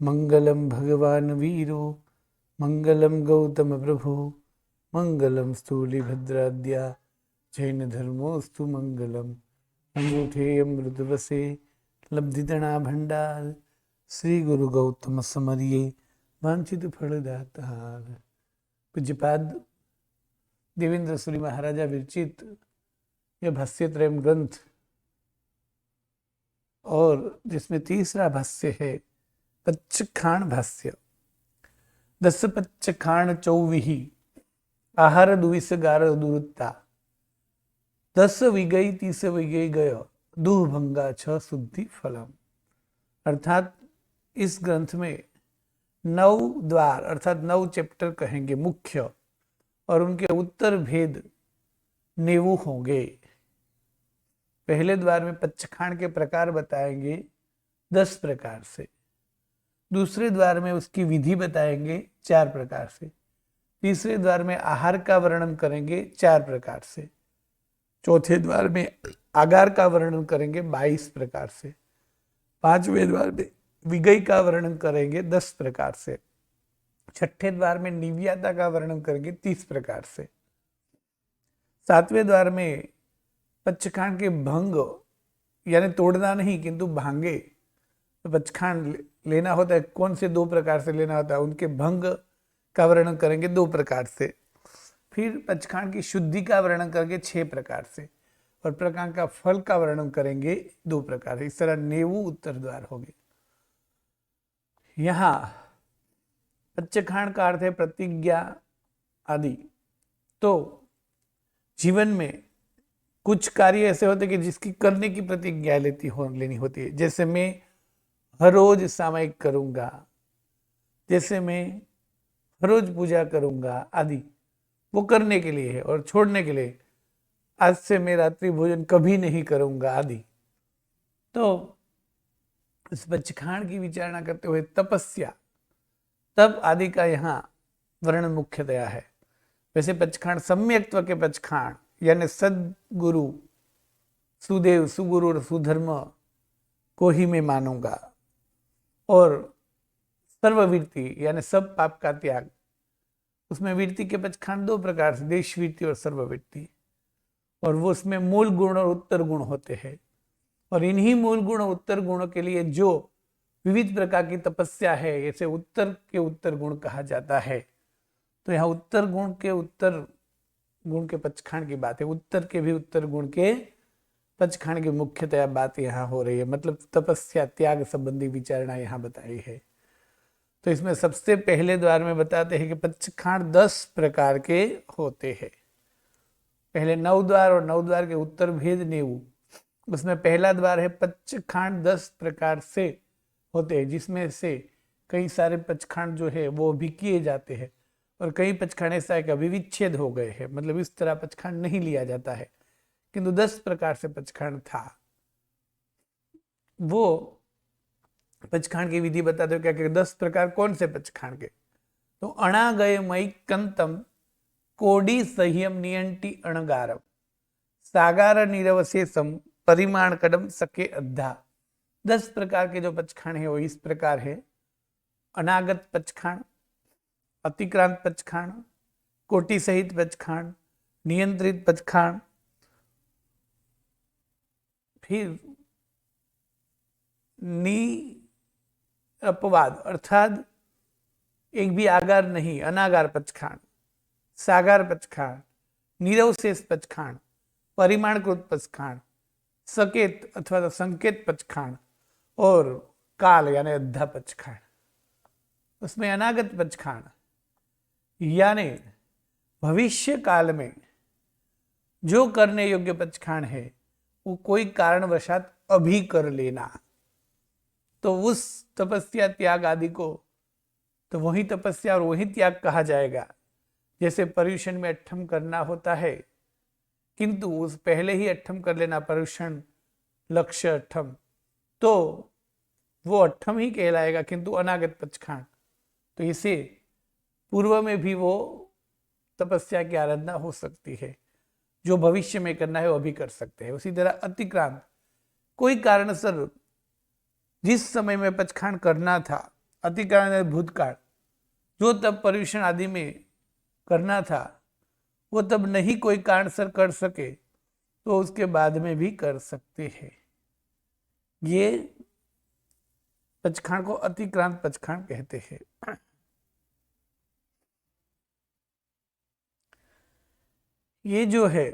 मंगलम भगवान वीरो मंगलम गौतम प्रभु मंगलम स्थूलिभद्राद्या जैन धर्मोस्तु मंगलम अंगूठे मृदवसे लब्धितणा भंडार श्री गुरु गौतम समरिये वांछित फलदातार। पूज्यपाद देवेंद्र सूरी महाराजा विरचित यह भाष्यत्रयम ग्रंथ और जिसमें तीसरा भाष्य है पच्चखाण भाष्य। 10 पच्चखाण 24 आहार दुविस गार दुरुत्ता 10 विगई 30 विगई गय दुह भंगा 6 शुद्धि फलम। अर्थात इस ग्रंथ में 9 द्वार अर्थात 9 चैप्टर कहेंगे मुख्य, और उनके उत्तर भेद 90 होंगे। पहले द्वार में पच्चखाण के प्रकार बताएंगे 10 प्रकार से, दूसरे द्वार में उसकी विधि बताएंगे 4 प्रकार से, तीसरे द्वार में आहार का वर्णन करेंगे 4 प्रकार से, चौथे द्वार में आगार का वर्णन करेंगे 22 प्रकार से, पांचवें द्वार में विगई का वर्णन करेंगे 10 प्रकार से, छठे द्वार में निव्याता का वर्णन करेंगे 30 प्रकार से, सातवें द्वार में पच्चखाण के भंग यानी तोड़ना नहीं किंतु भांगे, तो पच्चखाण लेना होता है कौन से 2 प्रकार से लेना होता है, उनके भंग का वर्णन करेंगे 2 प्रकार से। फिर पच्चखाण की शुद्धि का वर्णन करेंगे 6 प्रकार से, और प्रकार का फल का वर्णन करेंगे 2 प्रकार से। इस तरह 90 उत्तर द्वार हो गए। यहाँ पच्चखाण का अर्थ है प्रतिज्ञा आदि। तो जीवन में कुछ कार्य ऐसे होते कि जिसकी करने की प्रतिज्ञा लेनी होती है, जैसे मैं हर रोज सामायिक करूंगा, जैसे मैं हर रोज पूजा करूंगा आदि, वो करने के लिए है। और छोड़ने के लिए आज से मैं रात्रि भोजन कभी नहीं करूंगा आदि। तो इस पच्चखाण की विचारणा करते हुए तपस्या तप आदि का यहाँ वर्णन मुख्यतया है। वैसे पच्चखाण सम्यक्त्व के पच्चखाण यानी सदगुरु सुदेव सुगुरु और सुधर्म को ही मैं मानूंगा, और सर्ववीर्ति यानी सब पाप का त्याग, उसमें वीर्ति के पच्चखाण 2 प्रकार से, देशवीर्ति और सर्ववीर्ति, और वो उसमें मूल गुण और उत्तर गुण होते हैं। और इन्हीं मूल गुण और उत्तर गुणों के लिए जो विविध प्रकार की तपस्या है, जैसे उत्तर के उत्तर गुण कहा जाता है। तो यहाँ उत्तर गुण के पच्चखाण की बात है, उत्तर के भी उत्तर गुण के पच्चखाण की मुख्यतया बात यहाँ हो रही है, मतलब तपस्या त्याग संबंधी विचारणा यहाँ बताई है। तो इसमें सबसे पहले द्वार में बताते हैं कि पच्चखाण 10 प्रकार के होते हैं। पहले 9 द्वार और 9 द्वार के उत्तर भेद 90। उसमें पहला द्वार है पच्चखाण 10 प्रकार से होते हैं, जिसमें से कई सारे पच्चखाण जो है वो भी किए जाते हैं, और कई पच्चखाण ऐसा है कि अभी विच्छेद हो गए हैं, मतलब इस तरह पच्चखाण नहीं लिया जाता है, किंतु 10 प्रकार से पच्चखाण था। वो पच्चखाण की विधि बताते हो क्या कि 10 प्रकार कौन से पच्चखाण के, तो अणागय मई कंतम कोडी सह्यम नियंटी अणगारम सागार निरवशेषम परिमाण कदम सके अद्धा। 10 प्रकार के जो पच्चखाण है वो इस प्रकार है: अनागत पच्चखाण, अतिक्रांत पच्चखाण, कोटि सहित पच्चखाण, नियंत्रित पच्चखाण, फिर अपवाद अर्थात एक भी आगार नहीं, अनागार पच्चखाण, सागार पच्चखाण, निरवशेष पच्चखाण, परिमाणकृत पच्चखाण, सकेत अथवा तो संकेत पच्चखाण, और काल यानी अद्धा पच्चखाण। उसमें अनागत पच्चखाण यानी भविष्य काल में जो करने योग्य पच्चखाण है वो कोई कारणवशात अभी कर लेना, तो उस तपस्या त्याग आदि को तो वही तपस्या और वही त्याग कहा जाएगा। जैसे पर्युषण में अट्ठम करना होता है, किंतु उस पहले ही अट्ठम कर लेना, पर्युषण लक्ष्य अट्ठम, तो वो अट्ठम ही कहलाएगा, किंतु अनागत पच्चखाण। तो इसे पूर्व में भी वो तपस्या की आराधना हो सकती है, जो भविष्य में करना है वो अभी कर सकते हैं। उसी तरह अतिक्रांत, कोई कारणसर जिस समय में पच्चखाण करना था अतिकाल भूतकाल, जो तब पर्यूषण आदि में करना था वो तब नहीं कोई कारणसर कर सके तो उसके बाद में भी कर सकते हैं। ये पचखाण को अतिक्रांत पचखाण कहते हैं। ये जो है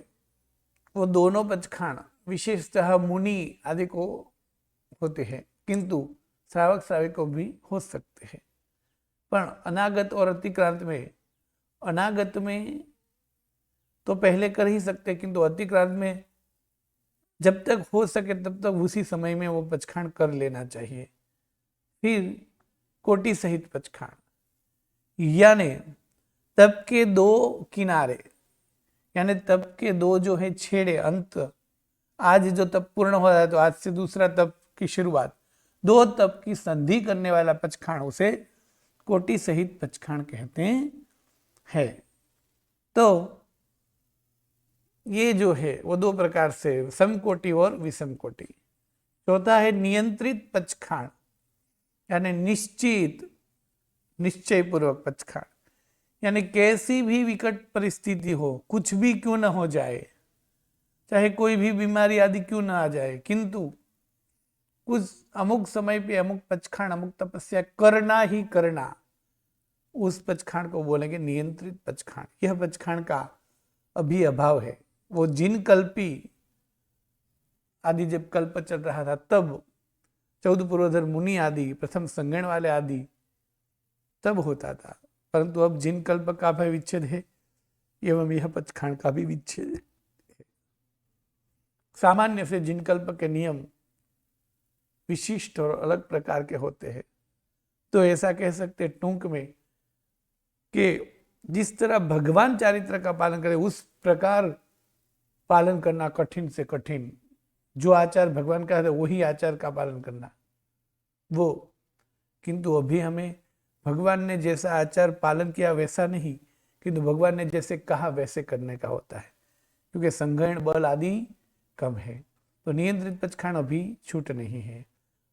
वो दोनों पचखाण विशेषतः मुनि आदि को होते हैं, किंतु श्रावक श्राविकों भी हो सकते हैं। पर अनागत और अतिक्रांत में, अनागत में तो पहले कर ही सकते, किंतु अतिक्रांत में जब तक हो सके तब तक उसी समय में वो पचखाण कर लेना चाहिए। फिर कोटि सहित पचखाण, यानी तप के दो किनारे, यानी तप के दो जो है छेड़े, अंत, आज जो तप पूर्ण हो रहा है तो आज से दूसरा तप की शुरुआत, दो तप की संधि करने वाला पचखाण उसे कोटि सहित पचखाण कहते हैं। तो ये जो है वो दो प्रकार से, समकोटि और विषम कोटि। चौथा है नियंत्रित पचखाण, यानी निश्चित, निश्चय पूर्वक पचखाण, यानी कैसी भी विकट परिस्थिति हो, कुछ भी क्यों न हो जाए, चाहे कोई भी बीमारी आदि क्यों न आ जाए, किंतु कुछ अमुक समय पे अमुक पचखाण, अमुक तपस्या करना ही करना, उस पचखाण को बोलेंगे नियंत्रित पचखाण। यह पचखाण का अभी अभाव है। वो जिन कल्पी आदि जब कल्प चल रहा था तब 14 पूर्वधर मुनि आदि, प्रथम संगण वाले आदि तब होता था, परंतु अब जिन कल्प का भी विच्छेद है एवं यह पचखाण का भी विच्छेद है। सामान्य से जिन कल्प के नियम विशिष्ट और अलग प्रकार के होते हैं, तो ऐसा कह सकते टूंक में कि जिस तरह भगवान चारित्र का पालन करे उस प्रकार पालन करना कठिन से कठिन, जो आचार भगवान का है वही आचार का पालन करना वो, किंतु अभी हमें भगवान ने जैसा आचार पालन किया वैसा नहीं, किंतु भगवान ने जैसे कहा वैसे करने का होता है, क्योंकि संग्रहण बल आदि कम है। तो नियंत्रित पचखाण अभी छूट नहीं है।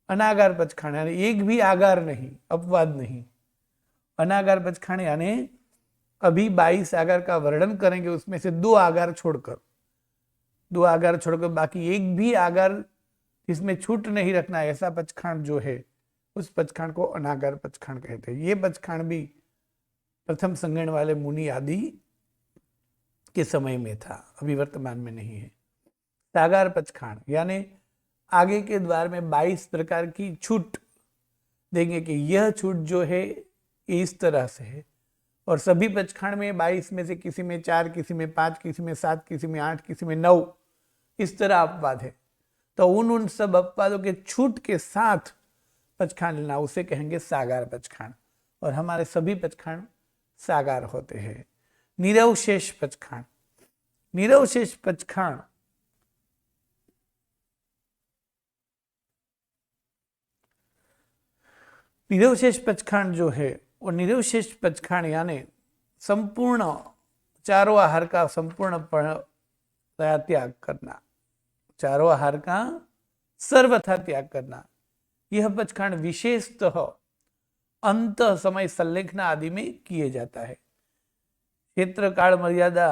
अनागार पचखाण, यानी एक भी आगार नहीं, अपवाद नहीं। अनागार पचखाण यानी अभी 22 आगार का वर्णन करेंगे, उसमें से 2 आगार छोड़कर, 2 आगार छोड़कर बाकी एक भी आगार इसमें छूट नहीं रखना, ऐसा पचखाण जो है उस पचखाण को अनागार पचखाण कहते हैं। ये पचखाण भी प्रथम संगण वाले मुनि आदि के समय में था, अभी वर्तमान में नहीं है। सागार पचखाण, यानी आगे के द्वार में 22 प्रकार की छूट देंगे कि यह छूट जो है इस तरह से है, और सभी पचखाण में 22 में से किसी में 4, किसी में 5, किसी में 7, किसी में 8, किसी में 9, इस तरह अपवाद है। तो उन सब अपवादों के छूट के साथ पचखाण लेना, उसे कहेंगे सागार पचखाण। और हमारे सभी पचखाण सागार होते हैं। निरवशेष पचखाण, निरवशेष पचखाण निरवशेष पचखाण जो है वो निरवशेष पचखाण यानी संपूर्ण चारों आहार का संपूर्ण त्याग करना, चारों आहार का सर्वथा त्याग करना। यह पचखाण विशेषतः अंत समय संलेखना आदि में किए जाता है। क्षेत्र काल मर्यादा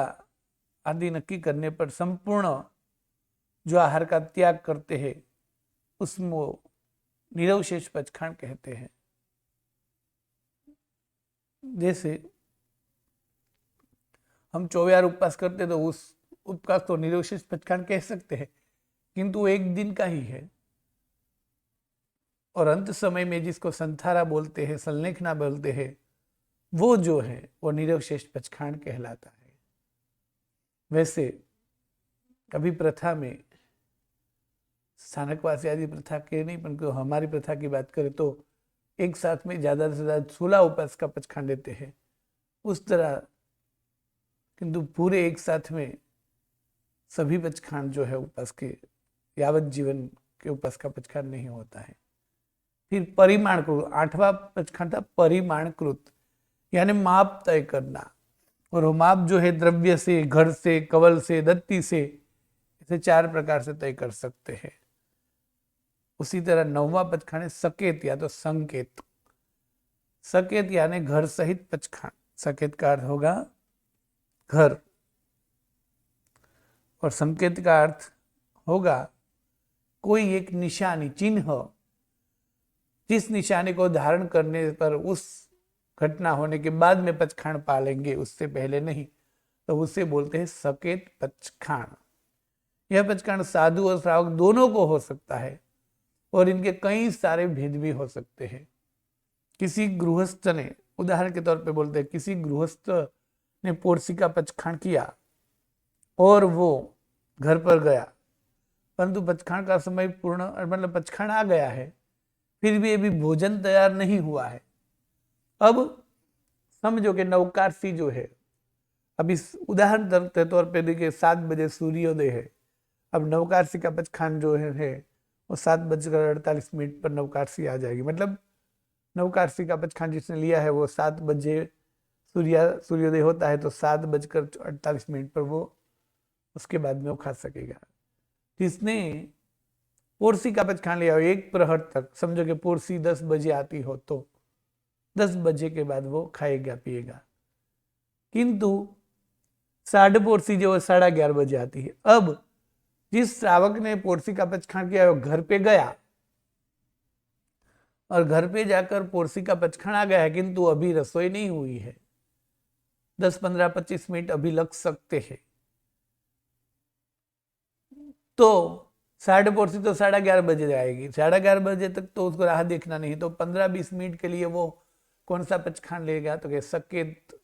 आदि नक्की करने पर संपूर्ण जो आहार का त्याग करते हैं उसको निरवशेष पचखाण कहते हैं। जैसे हम 24 उपवास करते तो उस उपवास तो निरवशेष पचखाण कह सकते हैं, किंतु एक दिन का ही है, और अंत समय में जिसको संथारा बोलते हैं, संलेखना बोलते हैं, वो जो है वो निरवशेष पचखाण कहलाता है। वैसे कभी प्रथा में स्थानकवासी आदि प्रथा के नहीं, परंतु हमारी प्रथा की बात करें तो एक साथ में ज्यादा से ज्यादा 16 उपवास का पचखाण देते हैं उस तरह, किंतु पूरे एक साथ में सभी पचखाण जो है उपवास के यावत जीवन के उपवास का पचखाण नहीं होता है। फिर परिमाणकृत, 8वां पचखाण था परिमाणकृत, यानी माप तय करना, और वो माप जो है द्रव्य से, घर से, कवल से, दत्ती से, इसे 4 प्रकार से तय कर सकते हैं। उसी तरह 9वां पचखाण है सकेत या तो संकेत, सकेत यानी घर सहित पचखान। सकेत का अर्थ होगा घर और संकेत का अर्थ होगा कोई एक निशानी, चिन्ह, जिस निशानी को धारण करने पर उस घटना होने के बाद में पचखान पालेंगे, उससे पहले नहीं, तो उसे बोलते हैं सकेत पचखान। यह पचखान साधु और श्रावक दोनों को हो सकता है और इनके कई सारे भेद भी हो सकते हैं। किसी गृहस्थ ने, उदाहरण के तौर पे बोलते हैं, किसी गृहस्थ ने पोरसी का पचखान किया और वो घर पर गया, परंतु पचखान का समय पूर्ण, मतलब पचखान आ गया है, फिर भी अभी भोजन तैयार नहीं हुआ है। अब समझो कि नवकारसी जो है, अब इस उदाहरण के तौर पे देखिए 7 बजे सूर्योदय है। अब नवकारसी का पचखान जो है वो 7:48 पर नवकारसी आ जाएगी। मतलब नवकारसी का पचखान जिसने लिया है वो 7 बजे सूर्योदय होता है, तो 7:48 पर वो उसके बाद में वो खा सकेगा। जिसने पोरसी का पचखान लिया हो 1 प्रहर तक, समझो कि पोरसी 10 बजे आती हो, तो 10 बजे के बाद वो खाएगा पिएगा। किंतु साढ़े पोरसी जो है 11:30 बजे आती है। अब जिस श्रावक ने पोरसी का पचखान किया वो घर पे गया और घर पे जाकर पोरसी का पचखान आ गया है, किंतु अभी रसोई नहीं हुई है, 10, 15, 25 मिनट अभी लग सकते हैं, तो साढ़े पोरसी तो 11:30 बजे जाएगी। 11:30 बजे तक तो उसको राह देखना नहीं, तो 15-20 मिनट के लिए वो कौन सा पचखान लेगा, तो क्या सकेत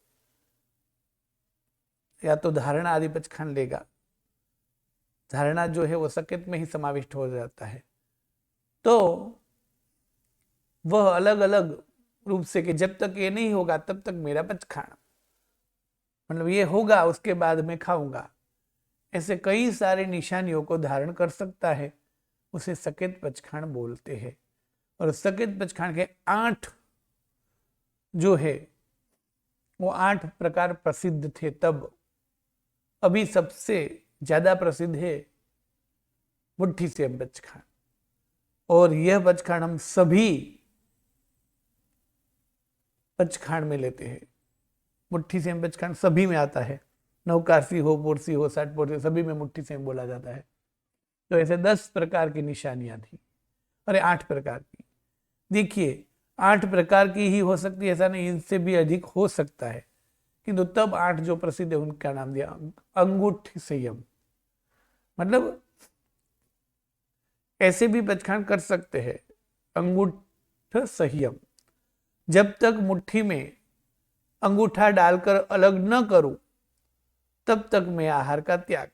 या तो धारणा आदि पचखान लेगा। धारणा जो है वो सकेत में ही समाविष्ट हो जाता है। तो वह अलग अलग रूप से कि जब तक ये नहीं होगा तब तक मेरा पचखान, मतलब ये होगा उसके बाद मैं खाऊंगा, ऐसे कई सारे निशानियों को धारण कर सकता है, उसे सकेत पचखान बोलते हैं। और सकेत पचखान के 8 जो है वो 8 प्रकार प्रसिद्ध थे तब। अभी सबसे ज्यादा प्रसिद्ध है मुट्ठी सेम पचखान, और यह पचखान हम सभी पचखान में लेते हैं। मुट्ठी सेम पचखान सभी में आता है, नवकारसी हो, पोरसी हो, 60 पोरसी, सभी में मुट्ठी सेम बोला जाता है। तो ऐसे 10 प्रकार की निशानियां थी, अरे 8 प्रकार की। देखिए 8 प्रकार की ही हो सकती है, ऐसा नहीं, इनसे भी अधिक हो सकता है, किंतु तब 8 जो प्रसिद्ध है उनका नाम दिया अंगूठी संयम। मतलब ऐसे भी पचखान कर सकते हैं, अंगूठ संयम। जब तक मुट्ठी में अंगूठा डालकर अलग न करूं तब तक मैं आहार का त्याग।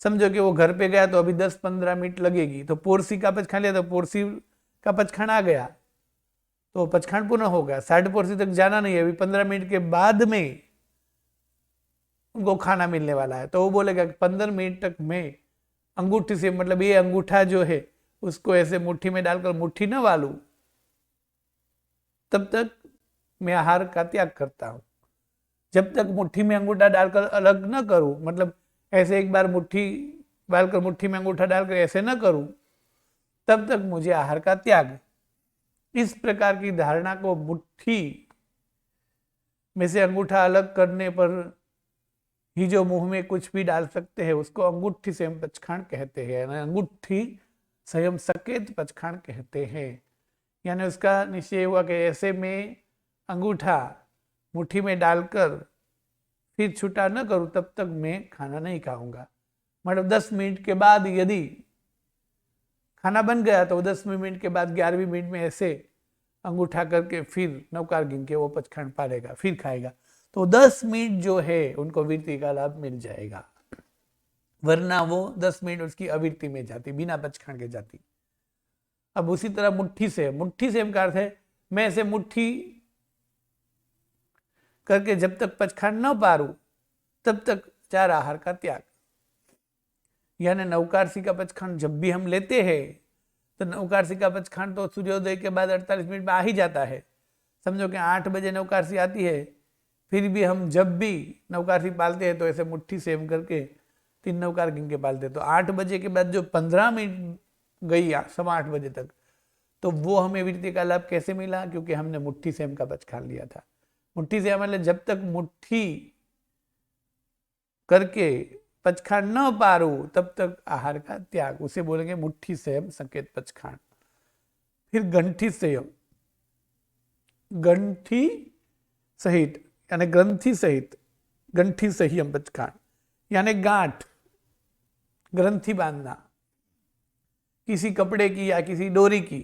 समझो कि वो घर पे गया तो अभी 10-15 मिनट लगेगी, तो पोरसी का पचखान लिया तो पोरसी का पचखान आ गया तो पचखान पुनः होगा। 60 पोरसी तक जाना नहीं है, अभी 15 मिनट के बाद में उनको खाना मिलने वाला है, तो वो बोलेगा कि 15 मिनट तक मैं अंगूठी से, मतलब ये अंगूठा जो है उसको ऐसे मुट्ठी में डालकर मुट्ठी न वालूं, तब तक मैं आहार का त्याग करता हूं। जब तक मुट्ठी में अंगूठा डालकर अलग न करूं, मतलब ऐसे एक बार मुट्ठी डालकर मुट्ठी में अंगूठा डालकर ऐसे न करूं, तब तक मुझे आहार का त्याग। इस प्रकार की धारणा को मुट्ठी में से अंगूठा अलग करने पर ही जो मुंह में कुछ भी डाल सकते हैं उसको अंगूठी संयम पचखान कहते हैं, अंगूठी संयम सकेत पचखान कहते हैं। यानी उसका निश्चय हुआ कि ऐसे में अंगूठा मुट्ठी में डालकर फिर छूटा न करूं तब तक मैं खाना नहीं खाऊंगा। मतलब 10 मिनट के बाद यदि खाना बन गया तो 10 मिनट के बाद 11वें मिनट में ऐसे अंगूठा करके फिर नवकार गिन के वो पचखान पालेगा, फिर खाएगा, तो 10 मिनट जो है उनको वृत्ति का लाभ मिल जाएगा, वरना वो 10 मिनट उसकी अवृत्ति में जाती, बिना पचखान के जाती। अब उसी तरह मुट्ठी से का अर्थ है मैं ऐसे मुट्ठी करके जब तक पचखान न पारूं तब तक 4 आहार का त्याग। यानी नवकारसी का पचखान जब भी हम लेते हैं तो नवकारसी का पचखान तो सूर्योदय के बाद 48 मिनट में आ ही जाता है। समझो कि 8 बजे नवकारसी आती है, फिर भी हम जब भी नवकारसी पालते हैं तो ऐसे मुट्ठी सेम करके 3 नवकार गिन के पालते हैं। तो 8 बजे के बाद जो 15 मिनट गई 8:15 बजे तक, तो वो हमें विरति का लाभ कैसे मिला? क्योंकि हमने मुट्ठी सेम का पचखान लिया था। मुट्ठी से मतलब जब तक मुट्ठी करके पचखान न पारू तब तक आहार का त्याग, उसे बोलेंगे मुट्ठी सेम संकेत पचखान। फिर गंठी संयम, गंठी सहित यानी ग्रंथि सहित गंठी संयम पचखान, यानी गांठ, ग्रंथि बांधना किसी कपड़े की या किसी डोरी की,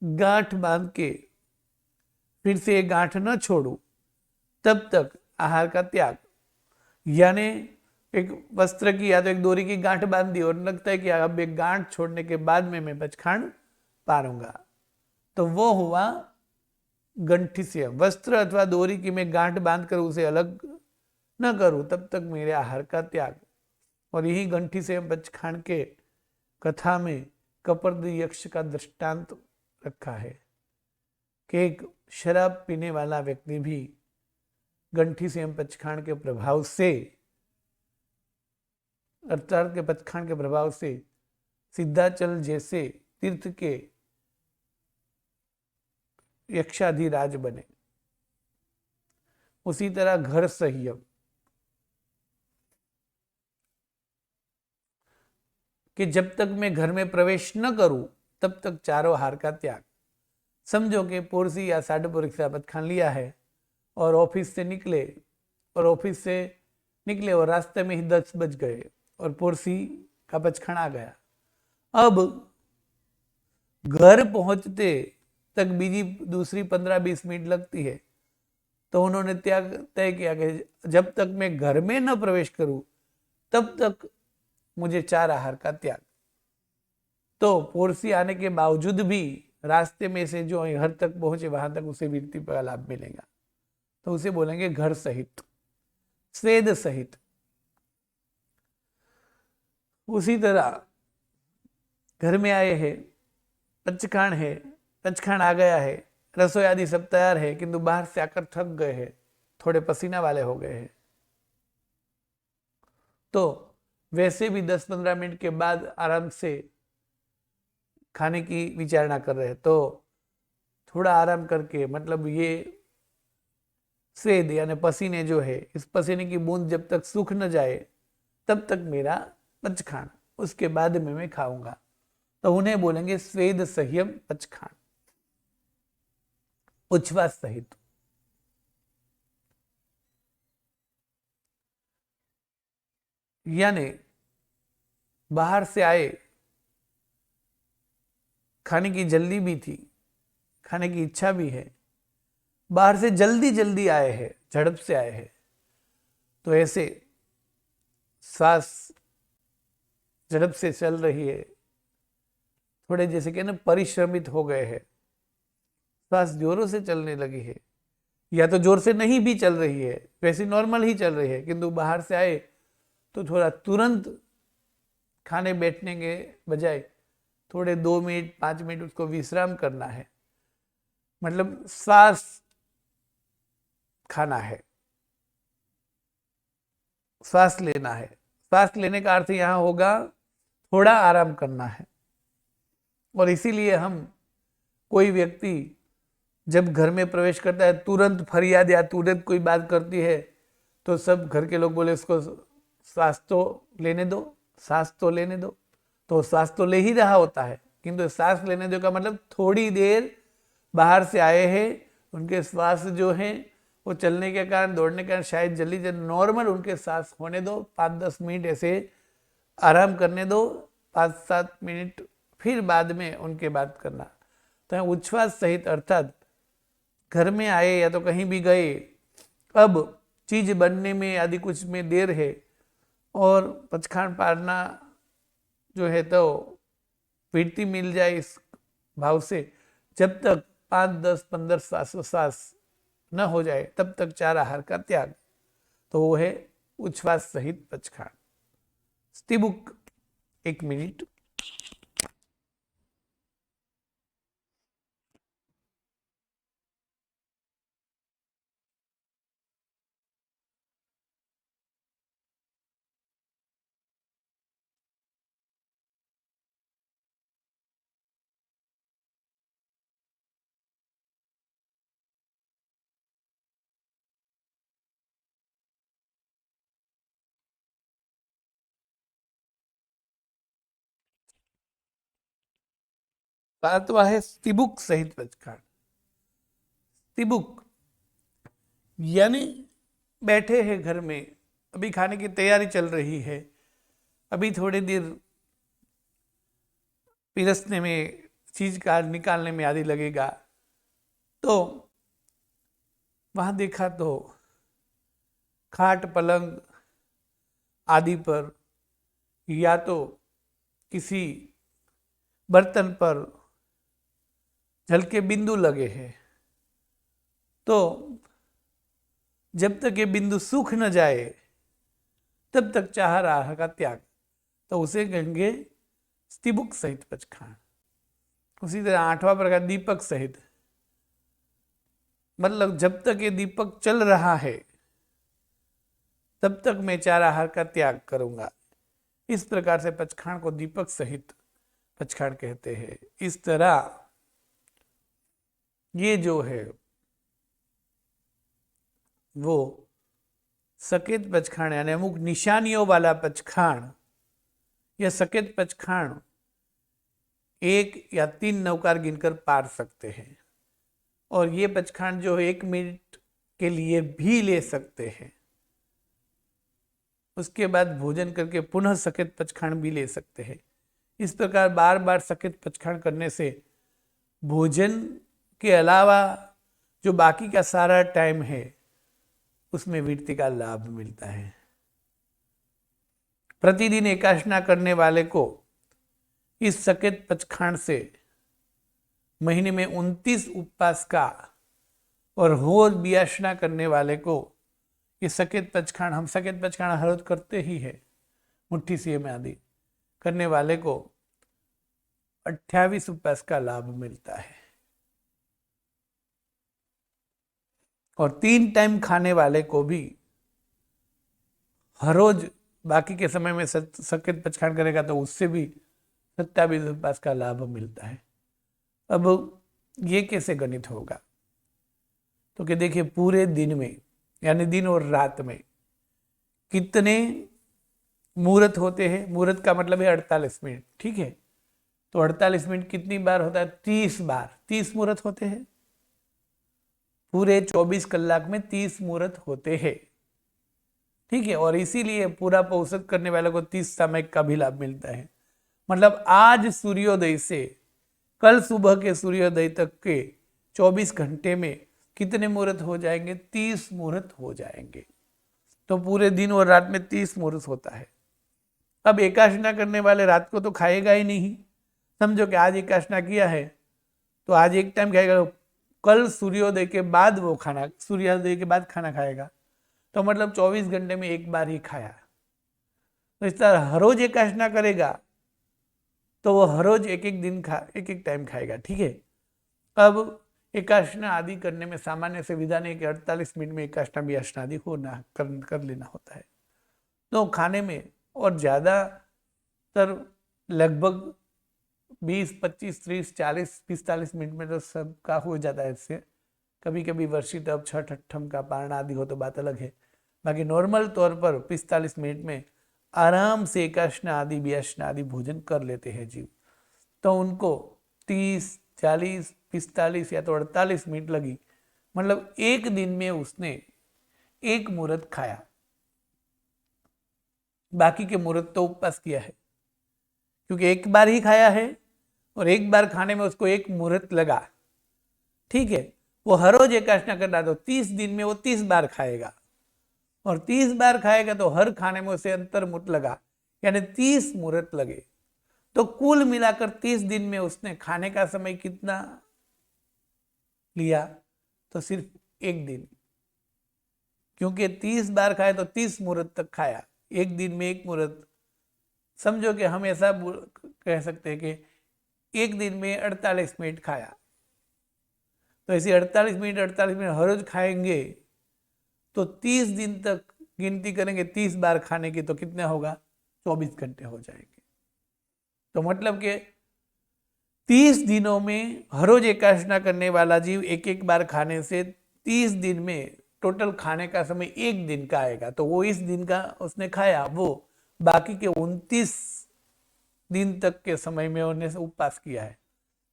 गांठ बांध के फिर से गांठ न छोड़ू तब तक आहार का त्याग। यानी एक वस्त्र की या तो एक डोरी की गांठ बांध दी और लगता है कि अब एक गांठ छोड़ने के बाद में मैं पचखान पारूंगा, तो वो हुआ गंठी से। वस्त्र अथवा डोरी की मैं गांठ बांध कर उसे अलग न करूं तब तक मेरे आहार का त्याग। और यही गंठी से पचखान के कथा में कपर्द यक्ष का दृष्टांत रखा है कि एक शराब पीने वाला व्यक्ति भी गंठी से पचखान के प्रभाव से, अर्थात के पचखान के प्रभाव से सिद्धाचल जैसे तीर्थ के यक्षाधिराज बने। उसी तरह घर संयम कि जब तक मैं घर में प्रवेश न करूं तब तक चारों आहार का त्याग। समझो कि पोरसी या साढ़े परीक्षा पचखान लिया है और ऑफिस से निकले और रास्ते में ही 10 बज गए और पोरसी का पचखान आ गया। अब घर पहुंचते तक बीजी दूसरी 15-20 मिनट लगती है, तो उन्होंने त्याग तय किया कि जब तक मैं घर में न प्रवेश करूं तब तक मुझे 4 आहार का त्याग। तो पोरसी आने के बावजूद भी रास्ते में से जो घर तक पहुंचे वहां तक उसे विरति का लाभ मिलेगा, तो उसे बोलेंगे घर सहित, स्वेद सहित। उसी तरह घर में आए हैं, पचखान आ गया है, रसोई आदि सब तैयार है, किंतु बाहर से आकर थक गए हैं, थोड़े पसीना वाले हो गए हैं, तो वैसे भी 10-15 मिनट के बाद आराम से खाने की विचारणा कर रहे हैं, तो थोड़ा आराम करके, मतलब ये स्वेद यानी पसीने जो है, इस पसीने की बूंद जब तक सूख न जाए तब तक मेरा पचखान, उसके बाद में मैं खाऊंगा, तो उन्हें बोलेंगे स्वेद संयम पचखान, उच्छ्वास सहित। यानी बाहर से आए, खाने की जल्दी भी थी, खाने की इच्छा भी है, बाहर से जल्दी जल्दी आए हैं, झड़प से आए हैं, तो ऐसे सांस झड़प से चल रही है, थोड़े जैसे कि ना परिश्रमित हो गए हैं, सांस जोरों से चलने लगी है, या तो जोर से नहीं भी चल रही है, वैसे नॉर्मल ही चल रही है, किंतु बाहर से आए तो थोड़ा तुरंत खाने बैठने के बजाय थोड़े 2 मिनट 5 मिनट उसको विश्राम करना है, मतलब सांस खाना है, सांस लेना है। सांस लेने का अर्थ यहां होगा थोड़ा आराम करना है। और इसीलिए हम, कोई व्यक्ति जब घर में प्रवेश करता है तुरंत फरियाद या तुरंत कोई बात करती है तो सब घर के लोग बोले उसको सांस तो लेने दो, सांस तो लेने दो, तो सांस तो ले ही रहा होता है, किंतु सांस लेने दो का मतलब थोड़ी देर बाहर से आए हैं, उनके श्वास जो है वो चलने के कारण, दौड़ने के कारण शायद जल्दी जल्दी नॉर्मल उनके सांस होने दो, 5-10 मिनट ऐसे आराम करने दो, 5-7 मिनट, फिर बाद में उनके बात करना। तो उच्छ्वास सहित, अर्थात घर में आए या तो कहीं भी गए, अब चीज बनने में आदि कुछ में देर है और पचखान पारना जो है तो वृत्ति मिल जाए इस भाव से, जब तक 5-10-15 श्वासोश्वास न हो जाए तब तक 4 आहार का त्याग, तो वो है उच्छ्वास सहित पचखान। स्तिबुक 1 मिनट। सातवां है स्तिबुक सहित पचखाण। स्तिबुक यानी बैठे हैं घर में, अभी खाने की तैयारी चल रही है, अभी थोड़ी देर पिरसने में, चीज का निकालने में आदि लगेगा, तो वहां देखा तो खाट पलंग आदि पर या तो किसी बर्तन पर जल के बिंदु लगे हैं, तो जब तक ये बिंदु सूख न जाए तब तक चाह आहार का त्याग, तो उसे कहेंगे स्तिबुक सहित पचखाण। उसी तरह आठवां प्रकार दीपक सहित, मतलब जब तक ये दीपक चल रहा है तब तक मैं चार आहार का त्याग करूंगा। इस प्रकार से पचखाण को दीपक सहित पचखाण कहते हैं। इस तरह ये जो है वो सकेत पचखाण यानी अमुक निशानियों वाला पचखाण, यह सकेत पचखाण 1 या 3 नवकार गिनकर पार सकते हैं, और ये पचखाण जो 1 मिनट के लिए भी ले सकते हैं, उसके बाद भोजन करके पुनः सकेत पचखाण भी ले सकते हैं। इस प्रकार बार बार सकेत पचखाण करने से भोजन के अलावा जो बाकी का सारा टाइम है उसमें वृत्ति का लाभ मिलता है। प्रतिदिन एकाशना करने वाले को इस सकेत पचखाण से महीने में 29 उपवास का, और रोज बियाशना करने वाले को ये सकेत पचखाण, हम सकेत पचखाण हर रोज करते ही है, मुट्ठी सीएम आदि करने वाले को 28 उपवास का लाभ मिलता है। और 3 टाइम खाने वाले को भी हर रोज बाकी के समय में सकेत पचखाण करेगा तो उससे भी 27 उपवास का लाभ मिलता है। अब ये कैसे गणित होगा? तो कि देखिए पूरे दिन में यानी दिन और रात में कितने मुहूर्त होते हैं। मुहूर्त का मतलब है 48 मिनट, ठीक है। तो 48 मिनट कितनी बार होता है? 30 बार। 30 मुहूर्त होते हैं पूरे 24 कलाक में, 30 मुहूर्त होते हैं, ठीक है। और इसीलिए पूरा पौषध करने वाले को 30 सामयिक का भी लाभ मिलता है। मतलब आज सूर्योदय से कल सुबह के सूर्योदय तक के 24 घंटे में कितने मुहूर्त हो जाएंगे? 30 मुहूर्त हो जाएंगे। तो पूरे दिन और रात में 30 मुहूर्त होता है। अब एकाशना करने वाले रात को तो खाएगा ही नहीं। समझो कि आज एकाशना किया है तो आज एक टाइम खाएगा, कल सूर्योदय के बाद वो खाना, सूर्योदय के बाद खाना खाएगा, तो मतलब 24 घंटे में एक बार ही खाया। तो इस तरह हर रोज एकाशना करेगा तो वो हर रोज एक एक टाइम खाएगा, ठीक है। अब एकाशना आदि करने में सामान्य से विधान है कि 48 मिनट में एकाशना बियाशना आदि होना कर लेना होता है। तो खाने में और ज़्यादातर लगभग 20, 25, 30, 40, 45 मिनट में तो सबका हो जाता है। इससे कभी कभी वर्षित अब छठ अट्ठम का पारण आदि हो तो बात अलग है। बाकी नॉर्मल तौर पर 45 मिनट में आराम से एकाशना आदि बियाशना आदि भोजन कर लेते हैं जीव। तो उनको 30, 40, 45 या तो 48 मिनट लगी, मतलब एक दिन में उसने एक मुहूर्त खाया, बाकी के मुहूर्त तो उपवास किया है, क्योंकि एक बार ही खाया है और एक बार खाने में उसको एक मुहूर्त लगा, ठीक है। वो हर रोज एकाशना करता तो 30 दिन में वो 30 बार खाएगा, और 30 बार खाएगा तो हर खाने में उसे अंतर्मुहूर्त लगा, यानी 30 मुहूर्त लगे। तो कुल मिलाकर 30 दिन में उसने खाने का समय कितना लिया? तो सिर्फ एक दिन, क्योंकि 30 बार खाए तो 30 मुहूर्त तक खाया, एक दिन में एक मुहूर्त। समझो कि हम ऐसा कह सकते हैं कि एक दिन में 48 मिनट खाया, तो ऐसे 48 मिनट हर रोज खाएंगे तो 30 दिन तक गिनती करेंगे, 30 बार खाने की तो कितना होगा? 24 घंटे हो जाएंगे। तो मतलब कि 30 दिनों में हर रोज एकाशना करने वाला जीव एक एक बार खाने से 30 दिन में टोटल खाने का समय एक दिन का आएगा। तो वो इस दिन का उसने खाया, वो बाकी के 29 दिन तक के समय में उन्होंने उपवास किया है।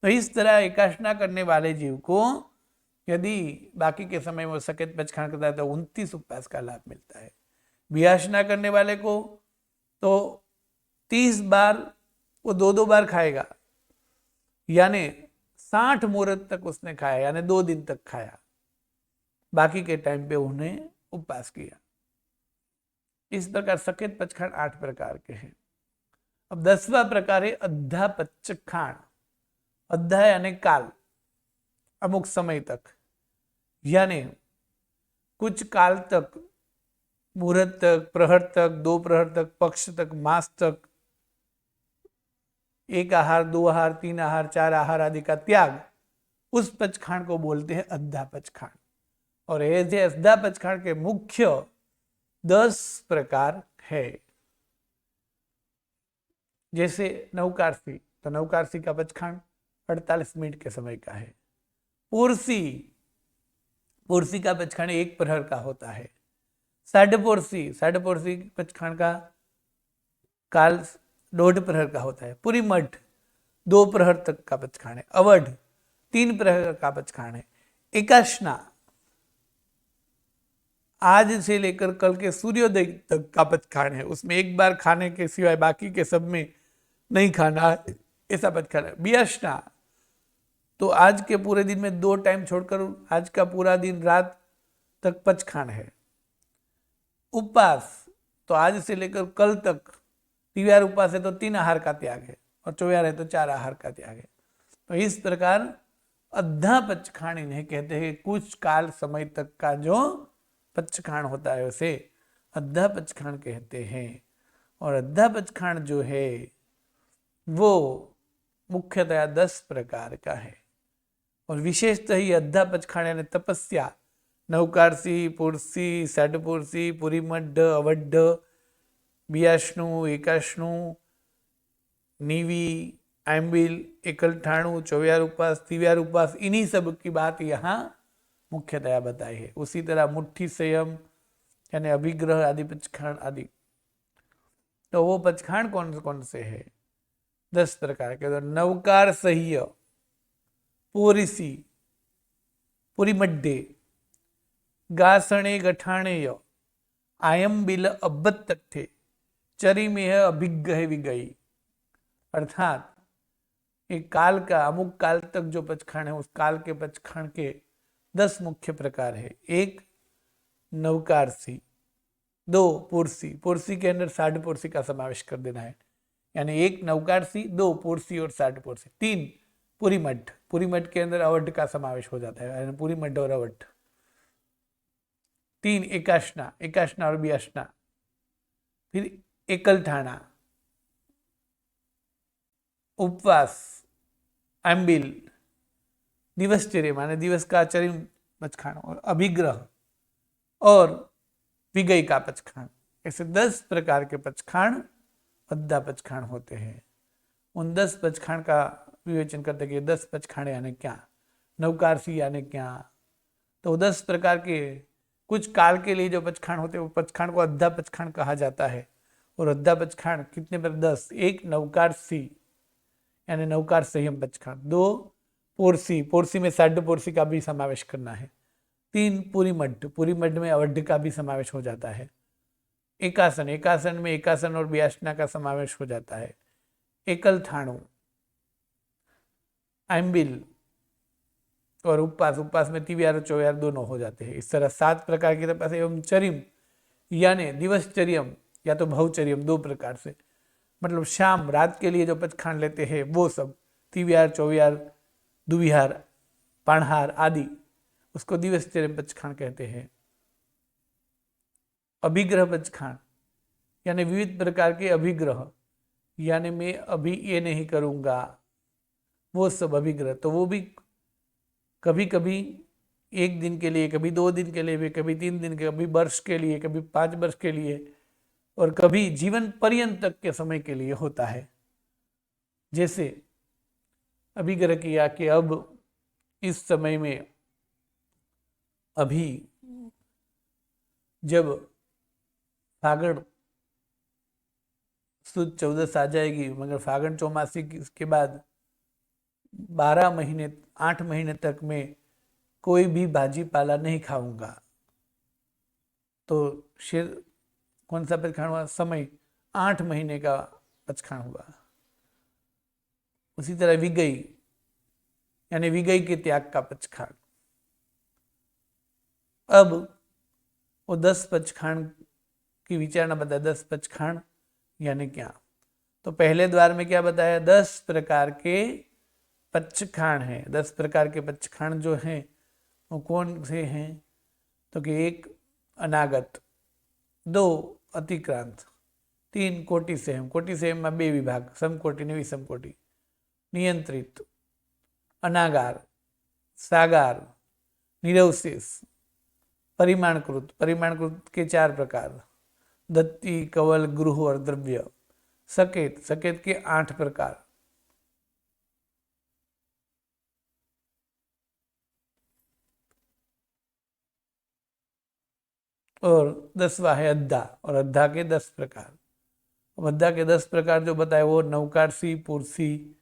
तो इस तरह एकाशना करने वाले जीव को यदि बाकी के समय में वो सकेत पचखान करता है तो 29 उपवास का लाभ मिलता है। विहाशना करने वाले को तो 30 बार वो 2-2 बार खाएगा, यानी 60 मुहूर्त तक उसने खाया, यानी 2 दिन तक खाया, बाकी के टाइम पे उन्हें उपवास किया। इस प्रकार सकेत पचखान 8 प्रकार के हैं। अब 10वां प्रकार है अद्धा पचखान। अद्धा यानी काल, अमुक समय तक, यानी कुछ काल तक, मुहूर्त तक, प्रहर तक, 2 प्रहर तक, पक्ष तक, मास तक, 1 आहार, 2 आहार, 3 आहार, 4 आहार आदि का त्याग, उस पचखान को बोलते हैं अद्धा पचखान। और ऐसे अद्धा पचखान के मुख्य 10 प्रकार है। जैसे नवकारसी, तो नवकारसी का पचखान 48 मिनट के समय का है। पुरसी, पुरसी का पचखान 1 प्रहर का होता है। साढ़पुरसी, साढ़पुरसी पचखान का काल 1.5 प्रहर का होता है। पूरी मठ 2 प्रहर तक का पचखान है। अवध 3 प्रहर का पचखान है। एकाशना आज से लेकर कल के सूर्योदय तक का पचखान है, उसमें 1 बार खाने के सिवाय बाकी के सब में नहीं खाना, ऐसा पचखान है। बियाशना तो आज के पूरे दिन में 2 टाइम छोड़कर आज का पूरा दिन रात तक पचखान है। उपवास तो आज से लेकर कल तक, 3 उपवास है तो 3 आहार का त्याग है, और 4 है तो 4 आहार का त्याग है। तो इस प्रकार अद्धा पचखान इन्हें कहते हैं। कुछ काल समय तक का जो पचखान होता है उसे अद्धा पचखान कहते हैं। और अद्धा पचखान जो है वो मुख्यतया 10 प्रकार का है। और विशेषतः ही अद्धा पचखान यानी तपस्या, नवकारसी, पुरसी, साढ़पुरसी, पुरीमड्ढ, अवड्ढ, बियाशनु, एकाशनु, नीवी, आम्बिल, एकलठाणु, 4 उपवास, 3 उपवास, इन्हीं सब की बात यहाँ मुख्यतया बताई है। उसी तरह मुट्ठी संयम यानी अभिग्रह आदि पचखान आदि। तो वो पचखान कौन कौन से है? 10 प्रकार के। तो नवकार सह्य, पोरिसी, पुरीमड्ढे, गासणे गठाणेय, आयम्बिल अब्बत्तठे, चरिमेह अभिग्रह विगई। अर्थात एक काल का, अमुक काल तक जो पचखान है उस काल के पचखान के 10 मुख्य प्रकार है। 1 नवकारसी, 2 पुरसी, पुरसी के अंदर साढ़पुरसी का समावेश कर देना है, यानी 1 नवकारसी, 2 पुरसी और साढ़पुरसी। 3 पुरीमड्ढ, पुरीमड्ढ के अंदर अवड्ढ का समावेश हो जाता है, यानी पुरीमड्ढ और अवड्ढ। 3 एकाशना, एकाशना और बियाशना। फिर एकलठाणा, उपवास, आम्बिल, दिवसचर्य माने दिवस का चरिम पचखान, और अभिग्रह और विगई का पचखान। ऐसे 10 प्रकार के पचखान अद्धा पचखान होते हैं। उन 10 पचखान का विवेचन करते कि 10 पचखान यानी क्या, नवकारसी यानी क्या। तो 10 प्रकार के कुछ काल के लिए जो पचखान होते हैं वो पचखान को अद्धा पचखान कहा जाता है। और अद्धा पचखान कितने पर? 10। 1 नवकारसी यानी नवकार संयम पचखान। 2 पोरसी, पोरसी में साढ़पुरसी का भी समावेश करना है। 3 पुरीमड्ढ, पुरीमड्ढ में अवड्ढ का भी समावेश हो जाता है। एकासन, एकासन में एकासन और बियाशना का समावेश हो जाता है। एकलठाणु, आम्बिल और उपवास, उपवास में 3 और 4 दोनों हो जाते हैं। इस तरह 7 प्रकार की तपस्या एवं चरिम यानी दिवसचर्यम या तो भवचर्यम 2 प्रकार से, मतलब शाम रात के लिए जो पचखान लेते हैं वो सब 3 4 दुविहार, पाणहार आदि, उसको दिवसचर्य पचखान कहते हैं। अभिग्रह पचखान यानी विविध प्रकार के अभिग्रह, यानी मैं अभी ये नहीं करूँगा, वो सब अभिग्रह। तो वो भी कभी कभी 1 दिन के लिए, कभी 2 दिन के लिए, कभी 3 दिन के, कभी वर्ष के लिए, कभी 5 वर्ष के लिए, और कभी जीवन पर्यंत तक के समय के लिए होता है। जैसे अभिग्रह किया कि अब इस समय में, अभी जब फागण सुद 14 आ जाएगी, मगर फागण चौमासी के बाद 12 महीने 8 महीने तक मैं कोई भी भाजी पाला नहीं खाऊंगा, तो शेर कौन सा पचखाण हुआ? समय 8 महीने का पचखाण हुआ। उसी तरह विगई यानी विगई के त्याग का पचखाण। अब वो 10 पचखाण की विचारणा बताया। 10 पचखाण यानी क्या? तो पहले द्वार में क्या बताया? 10 प्रकार के पचखाण हैं। 10 प्रकार के पचखाण जो हैं वो कौन से हैं? तो कि 1 अनागत, 2 अतिक्रांत, 3 कोटि सेम। कोटि सेम में 2 विभाग, समकोटि ने विषमकोटि। नियंत्रित, अनागार, सागार, निरवशेष, परिमाणकृत। परिमाणकृत के 4 प्रकार, दत्ती, कवल, गृह और द्रव्य। सकेत, सकेत के 8 प्रकार। और 10वां है अद्धा, और अद्धा के 10 प्रकार। अद्धा के 10 प्रकार जो बताए वो नवकारसी, पुरसी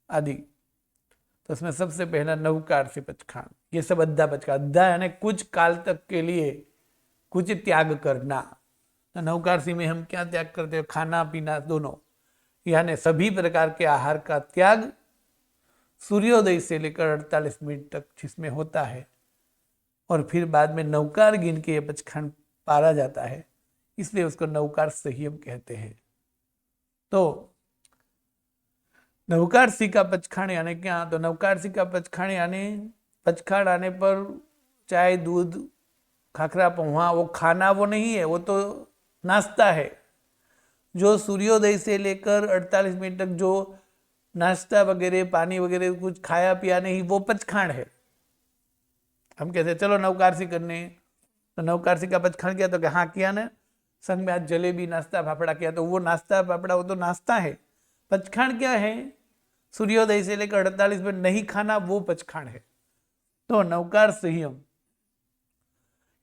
आदि। तो उसमें सबसे पहला नवकारसी पचखाण। ये सब अद्धा पचखाण। अद्धा यानी कुछ काल तक के लिए कुछ त्याग करना। तो नवकारसी में हम क्या त्याग करते हैं? खाना पीना दोनों, यानी सभी प्रकार के आहार का त्याग सूर्योदय से लेकर 48 मिनट तक जिसमें होता है। और फिर बाद में नवकार गिन के ये पचखाण पारा जाता है, इसलिए उसको नवकार संयम कहते हैं। तो नवकारसी का पचखाण यानी क्या? तो नवकारसी का पचखाण यानी पचखाण आने पर चाय, दूध, खाखरा, पोहा वो खाना वो नहीं है, वो तो नाश्ता है। जो सूर्योदय से लेकर 48 मिनट तक जो नाश्ता वगैरह, पानी वगैरह कुछ खाया पिया नहीं, वो पचखाण है। हम कहते हैं चलो नवकारसी करने, तो नवकारसी का पचखाण किया, तो हाँ किया ना, संग में आज जलेबी, नाश्ता, फाफड़ा किया, तो वो नाश्ता फाफड़ा वो तो नाश्ता है। पचखाण क्या है? सूर्योदय से लेकर 48 मिनट नहीं खाना, वो पचखाण है। तो नवकार संयम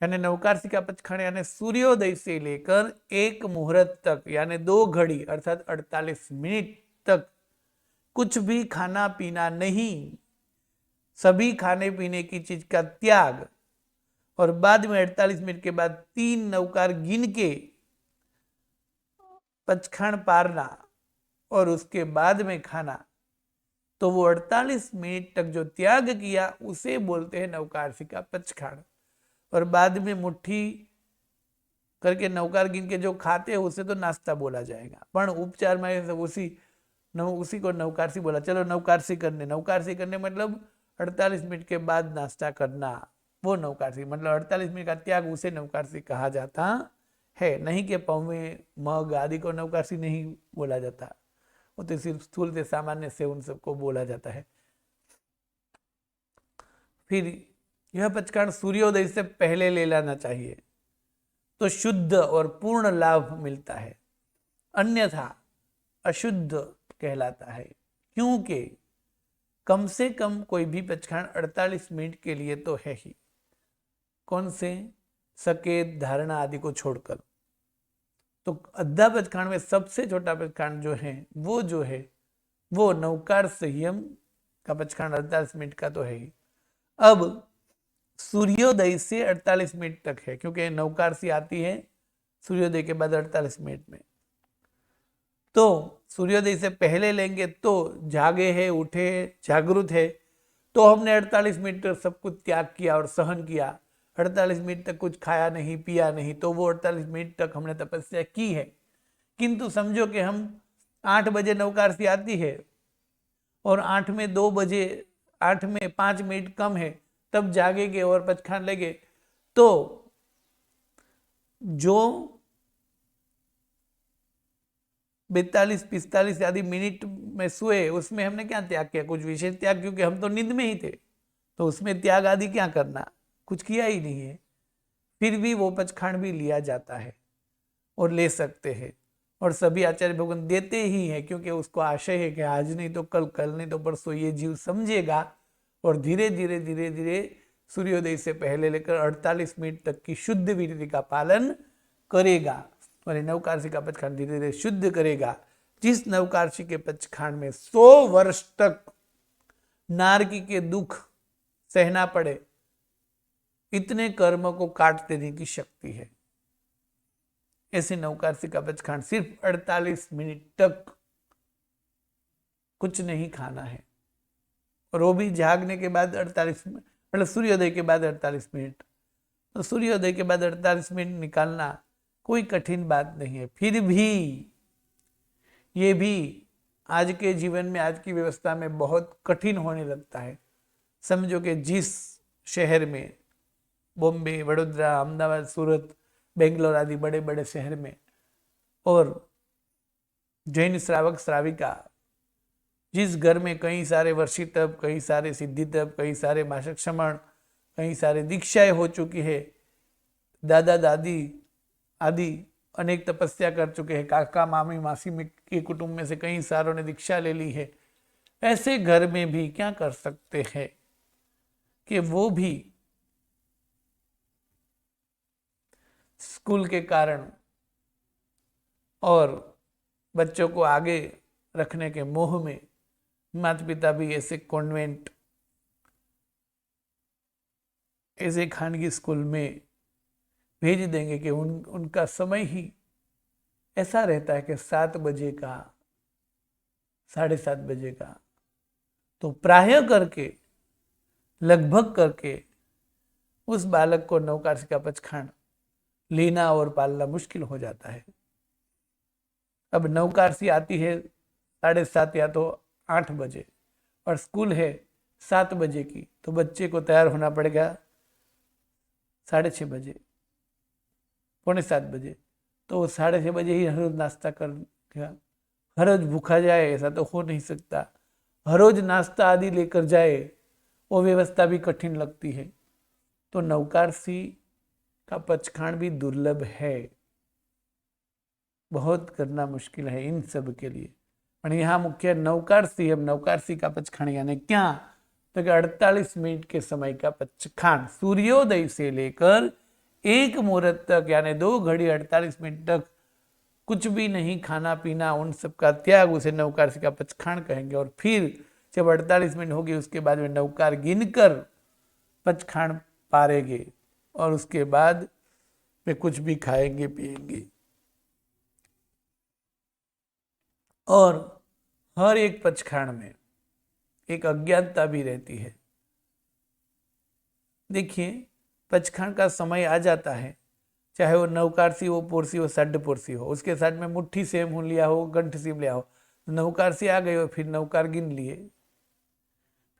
यानी नवकारसी का पचखाण यानी सूर्योदय से लेकर 1 मुहूर्त तक यानी 2 घड़ी अर्थात 48 मिनट तक कुछ भी खाना पीना नहीं, सभी खाने पीने की चीज का त्याग। और बाद में 48 मिनट के बाद 3 नवकार गिन के पचखाण पारना और उसके बाद में खाना। तो वो 48 मिनट तक जो त्याग किया उसे बोलते हैं नवकारसी का पचखाण। और बाद में मुट्ठी करके नवकार गिन के जो खाते हैं उसे तो नाश्ता बोला जाएगा, पर उपचार में उसी को नवकारसी बोला। चलो नवकारसी करने मतलब 48 मिनट के बाद नाश्ता करना, वो नवकारसी मतलब 48 मिनट का त्याग, उसे नवकारसी कहा जाता है। नहीं कि पौवे, मग आदि को नवकारसी नहीं बोला जाता, वो तो सिर्फ स्थूल से सामान्य से उन सबको बोला जाता है। फिर यह पचखाण सूर्योदय से पहले ले लेना चाहिए तो शुद्ध और पूर्ण लाभ मिलता है, अन्यथा अशुद्ध कहलाता है। क्योंकि कम से कम कोई भी पचखाण 48 मिनट के लिए तो है ही। कौन से? सकेत, धारणा आदि को छोड़कर। तो अद्धा पचखाण में सबसे छोटा पचखाण जो है वो नवकार संयम का पचखाण 48 मिनट का तो है ही। अब सूर्योदय से 48 मिनट तक है, क्योंकि नवकारसी आती है सूर्योदय के बाद 48 मिनट में। तो सूर्योदय से पहले लेंगे तो जागे है, उठे, जागृत है, तो हमने 48 मिनट सब कुछ त्याग किया और सहन किया। 48 मिनट तक कुछ खाया नहीं, पिया नहीं, तो वो 48 मिनट तक हमने तपस्या की है। किंतु समझो कि हम 8 बजे नवकारसी आती है और 8 में 2 बजे 8 में 5 मिनट कम है, तब जागेंगे और पचखाण लेंगे, तो जो 42-45 आदि मिनट में सोए उसमें हमने क्या त्याग किया? कुछ विशेष त्याग, क्योंकि हम तो नींद में ही थे, तो उसमें त्याग आदि क्या करना, कुछ किया ही नहीं है। फिर भी वो पचखाण भी लिया जाता है और ले सकते हैं, और सभी आचार्य भगवान देते ही हैं, क्योंकि उसको आशय है कि आज नहीं तो कल, कल नहीं तो परसों ये जीव समझेगा और धीरे धीरे धीरे धीरे सूर्योदय से पहले लेकर 48 मिनट तक की शुद्ध विधि का पालन करेगा और नवकारसी का पचखाण धीरे धीरे शुद्ध करेगा। जिस नवकारसी के पचखाण में 100 वर्ष तक नारकी के दुख सहना पड़े, इतने कर्म को काट देने की शक्ति है। ऐसे नवकारसी का बचखान सिर्फ 48 मिनट तक कुछ नहीं खाना है, और वो भी जागने के बाद 48 मिनट, मतलब सूर्योदय के बाद 48 मिनट। तो सूर्योदय के बाद 48 मिनट निकालना कोई कठिन बात नहीं है। फिर भी ये भी आज के जीवन में, आज की व्यवस्था में बहुत कठिन होने लगता है। समझो कि जिस शहर में, बॉम्बे, वडोदरा, अहमदाबाद, सूरत, बेंगलोर आदि बड़े बड़े शहर में, और जैन श्रावक श्राविका, जिस घर में कई सारे वर्षी तप, कई सारे सिद्धि तप, कई सारे मासिक श्रमण, कई सारे दीक्षाएं हो चुकी है, दादा दादी आदि अनेक तपस्या कर चुके हैं, काका मामी मासी के कुटुंब में से कई सारों ने दीक्षा ले ली है, ऐसे घर में भी क्या कर सकते हैं कि वो भी स्कूल के कारण और बच्चों को आगे रखने के मोह में माता पिता भी ऐसे कॉन्वेंट, ऐसे खानगी स्कूल में भेज देंगे कि उनका समय ही ऐसा रहता है कि 7 बजे का, 7:30 बजे का। तो प्राय करके, लगभग करके उस बालक को नवकारसी का बचखान लेना और पालना मुश्किल हो जाता है। अब नवकारसी आती है 7:30 या तो 8 बजे, और स्कूल है 7 बजे की, तो बच्चे को तैयार होना पड़ेगा 6:30 बजे, 6:45 बजे। तो वो 6:30 बजे ही हर रोज नाश्ता कर, हर रोज भूखा जाए ऐसा तो हो नहीं सकता। हर रोज नाश्ता आदि लेकर जाए, वो व्यवस्था भी कठिन लगती है। तो नवकारसी का बचखान भी दुर्लभ है, बहुत करना मुश्किल है इन सब के लिए। पर यहाँ मुख्य नवकारसी, अब नवकारसी का बचखान यानी क्या, तो कि 48 मिनट के समय का बचखान, सूर्योदय से लेकर 1 मुहूर्त तक, यानी 2 घड़ी 48 मिनट तक कुछ भी नहीं खाना पीना, उन सब का त्याग, उसे नवकारसी का बचखान कहेंगे। और फिर जब 48 मिनट होगी उसके बाद में नवकार गिनकर बचखान पारेंगे, और उसके बाद वे कुछ भी खाएंगे पिएंगे। और हर एक बचखान में एक अज्ञानता भी रहती है। देखिए, बचखान का समय आ जाता है, चाहे वो नवकारसी हो, पोरसी हो, साढ़ पोरसी हो, उसके साथ में मुट्ठी सेम लिया हो, गंठ सेम लिया हो, नवकारसी आ गई हो, फिर नवकार गिन लिए,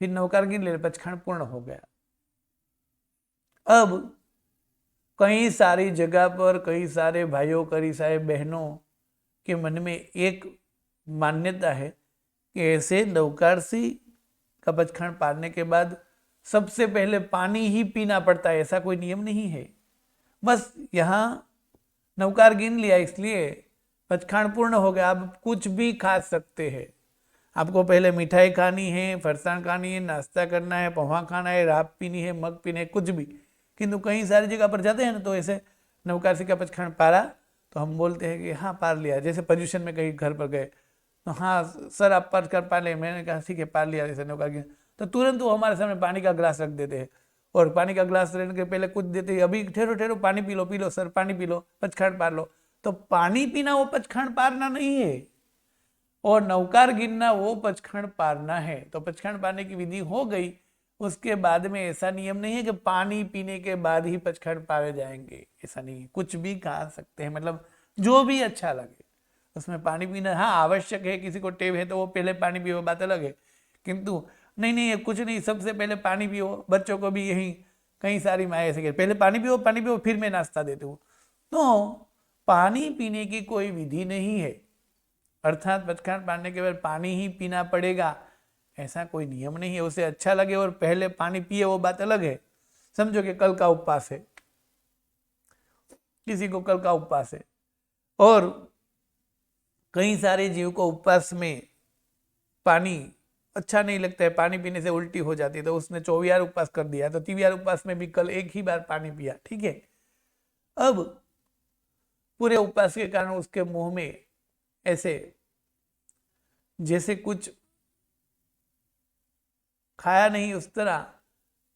फिर नवकार गिन लिए, बचखान पूर्ण हो गया। अब कई सारी जगह पर कई सारे भाइयों, कई सारे बहनों के मन में एक मान्यता है कि ऐसे नवकारसी का बचखान पारने के बाद सबसे पहले पानी ही पीना पड़ता है। ऐसा कोई नियम नहीं है, बस यहाँ नवकार गिन लिया इसलिए बचखान पूर्ण हो गया, आप कुछ भी खा सकते हैं। आपको पहले मिठाई खानी है, फरसाण खानी है, नाश्ता करना है, पोहा खाना है, राब पीनी है, मग पीने है, कुछ भी। किंतु कहीं सारी जगह पर जाते हैं ना, तो ऐसे नवकारसी का बचखान पारा तो हम बोलते हैं कि हाँ पार लिया। जैसे पर्यूषण में कहीं घर पर गए तो हाँ सर आप पार कर पा ले, मैंने कहा ठीक है पार लिया जैसे नवकार गिन, तो तुरंत वो हमारे सामने पानी का गिलास रख देते हैं, और पानी का गिलास रहने के पहले कुछ देते हैं, अभी ठहरो ठहरो पानी पी लो सर, पानी पी लो, बचखान पार लो। तो पानी पीना वो बचखान पारना नहीं है, और नवकार गिनना वो बचखान पारना है। तो बचखान पारने की विधि हो गई, उसके बाद में ऐसा नियम नहीं है कि पानी पीने के बाद ही बचखान पारे जाएंगे, ऐसा नहीं है, कुछ भी खा सकते हैं, मतलब जो भी अच्छा लगे उसमें पानी पीना। हाँ आवश्यक है, किसी को टेव है तो वो पहले पानी पियो, बात अलग है, किंतु नहीं नहीं ये कुछ नहीं, सबसे पहले पानी पियो। बच्चों को भी यही कई सारी माएँ ऐसे कहती, पहले पानी पियो फिर मैं नाश्ता देती हूँ। तो पानी पीने की कोई विधि नहीं है, अर्थात बचखान पारने के बाद पानी ही पीना पड़ेगा ऐसा कोई नियम नहीं है। उसे अच्छा लगे और पहले पानी पिए वो बात अलग है। समझो कि कल का उपवास है, किसी को कल का उपवास है, और कई सारे जीव को उपवास में पानी अच्छा नहीं लगता है, पानी पीने से उल्टी हो जाती है, तो उसने 24 उपवास कर दिया, तो 23 उपवास में भी कल एक ही बार पानी पिया, ठीक है। अब पूरे उपवास के कारण उसके मुंह में ऐसे जैसे कुछ खाया नहीं उस तरह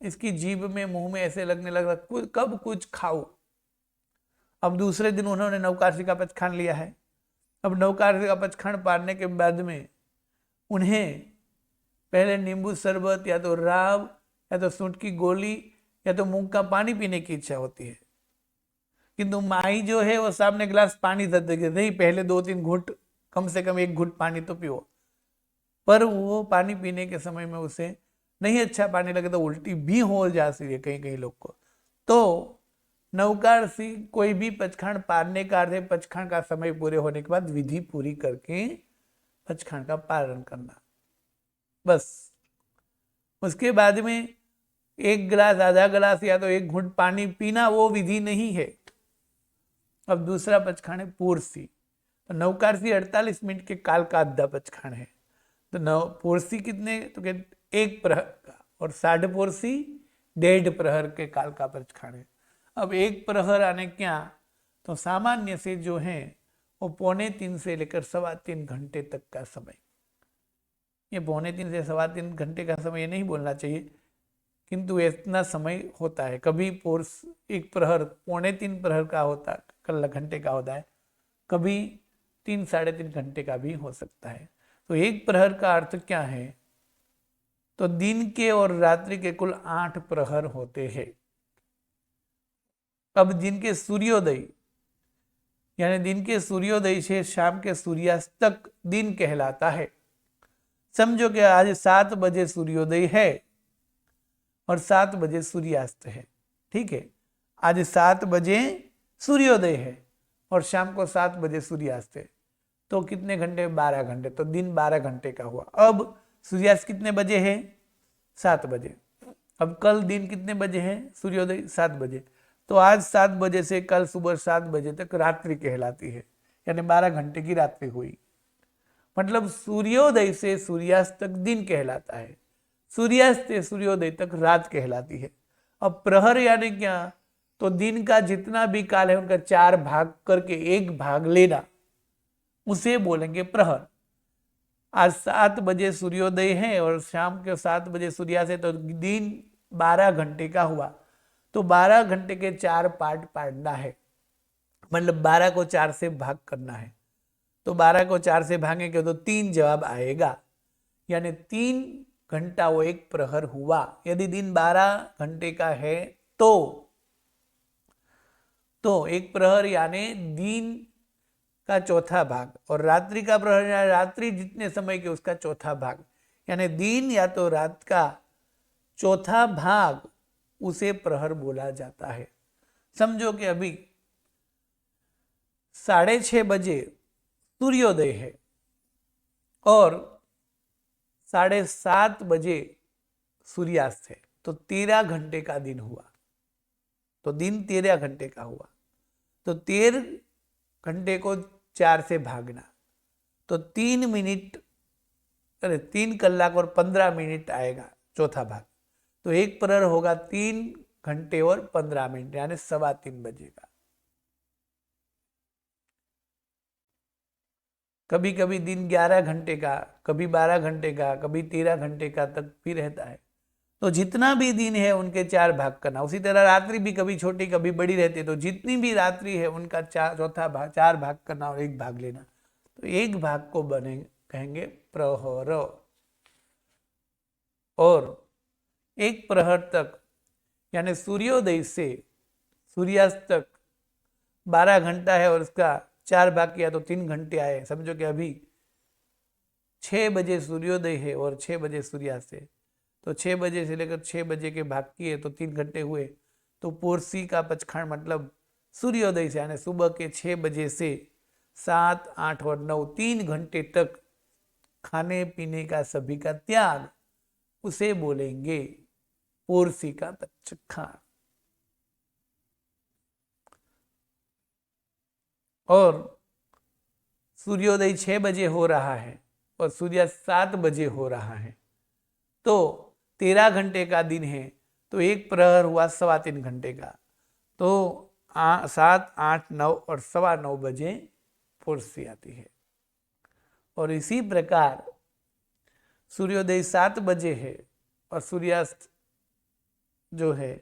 इसकी जीभ में मुंह में ऐसे लगने लगा कब कुछ खाओ। अब दूसरे दिन उन्होंने नवकार्षी का पचखान लिया है। अब नवकार्षी का पचखान पारने के बाद में उन्हें पहले नींबू शरबत या तो राब या तो सूंठ की गोली या तो मूंग का पानी पीने की इच्छा होती है, किंतु माई जो है वो सामने गिलास पानी धर देगी, नहीं पहले 2-3 घूंट, कम से कम 1 घूंट पानी तो पियो। पर वो पानी पीने के समय में उसे नहीं अच्छा पानी लगे तो उल्टी भी हो जाती है कहीं कहीं लोग को। तो नवकार्षी कोई भी पचखान पारने का अर्थ है पचखान का समय पूरे होने के बाद विधि पूरी करके पचखान का पारण करना, बस। उसके बाद में 1 गिलास, आधा गिलास या तो 1 घूंट पानी पीना वो विधि नहीं है। अब दूसरा पचखान है पूर्सी। तो नवकार्षी 48 मिनट के काल का आधा पचखान है। तो पूर्सी कितने, तो 1 प्रहर का, और 1/2 पूर्सी 1.5 प्रहर के काल का पचखान है। अब 1 प्रहर आने क्या, तो सामान्य से जो है वो 2:45 से लेकर 3.25 घंटे तक का समय। ये 2:45 से 3.25 घंटे का समय ये नहीं बोलना चाहिए, किंतु इतना समय होता है। कभी 1 प्रहर 2.25 प्रहर का होता है, घंटे का होता है, कभी 3-3.5 घंटे का भी हो सकता है। तो 1 प्रहर का अर्थ क्या है, तो दिन के और रात्रि के कुल 8 प्रहर होते हैं। अब दिन के सूर्योदय यानी दिन के सूर्योदय से शाम के सूर्यास्त तक दिन कहलाता है। समझो कि आज 7 बजे सूर्योदय है और 7 बजे सूर्यास्त है, ठीक है। आज 7 बजे सूर्योदय है और शाम को 7 बजे सूर्यास्त है, तो कितने घंटे, 12 घंटे, तो दिन 12 घंटे का हुआ। अब सूर्यास्त कितने बजे है, 7 बजे। अब कल दिन कितने बजे है, सूर्योदय 7 बजे, तो आज 7 बजे से कल सुबह 7 बजे तक रात्रि कहलाती है, यानी 12 घंटे की रात्रि हुई। मतलब सूर्योदय से सूर्यास्त तक दिन कहलाता है, सूर्यास्त से सूर्योदय तक रात कहलाती है। अब प्रहर यानी क्या, तो दिन का जितना भी काल है उनका 4 भाग करके 1 भाग लेना, उसे बोलेंगे प्रहर। आज 7 बजे सूर्योदय है और शाम के 7 बजे सूर्यास्त है, तो दिन 12 घंटे का हुआ। तो 12 घंटे के 4 पार्ट पाड़ना है, मतलब 12 को 4 से भाग करना है। तो 12 को 4 से भागेंगे तो 3 जवाब आएगा, यानी 3 घंटा वो 1 प्रहर हुआ। यदि दिन 12 घंटे का है तो 1 प्रहर यानी दिन का चौथा भाग, और रात्रि का प्रहर यानी रात्रि जितने समय के उसका चौथा भाग, यानी दिन या तो रात का चौथा भाग, उसे प्रहर बोला जाता है। समझो कि अभी 6:30 बजे सूर्योदय है और 7:30 बजे सूर्यास्त है, तो 13 घंटे का दिन हुआ। तो दिन 13 घंटे का हुआ, तो 13 घंटे को 4 से भागना, तो 3 कलाक और 15 मिनट आएगा चौथा भाग। तो 1 प्रहर होगा 3 घंटे और 15 मिनट, यानी 3:15 बजेगा। कभी कभी दिन 11 घंटे का, कभी 12 घंटे का, कभी 13 घंटे का तक भी रहता है। तो जितना भी दिन है उनके 4 भाग करना। उसी तरह रात्रि भी कभी छोटी कभी बड़ी रहती है, तो जितनी भी रात्रि है उनका चौथा भाग, 4 भाग करना और 1 भाग लेना। तो 1 भाग को बने कहेंगे प्रहर। और 1 प्रहर तक यानी सूर्योदय से सूर्यास्त तक 12 घंटा है और उसका 4 भाग किया तो 3 घंटे आए। समझो कि अभी 6 बजे सूर्योदय है और 6 बजे सूर्यास्त है, तो 6 बजे से लेकर 6 बजे के भाग किए तो 3 घंटे हुए। तो पूर्सी का पचखान मतलब सूर्योदय से यानी सुबह के 6 बजे से 7, 8 और 9 3 घंटे तक खाने पीने का सभी का त्याग, उसे बोलेंगे पूर्सी का पचखान। और सूर्योदय 6 बजे हो रहा है और सूर्यास्त 7 बजे हो रहा है, तो 13 घंटे का दिन है, तो 1 प्रहर हुआ 3.25 घंटे का। तो 7, 8, 9 और 9:15 बजे पूर्सी आती है। और इसी प्रकार सूर्योदय 7 बजे है और सूर्यास्त जो है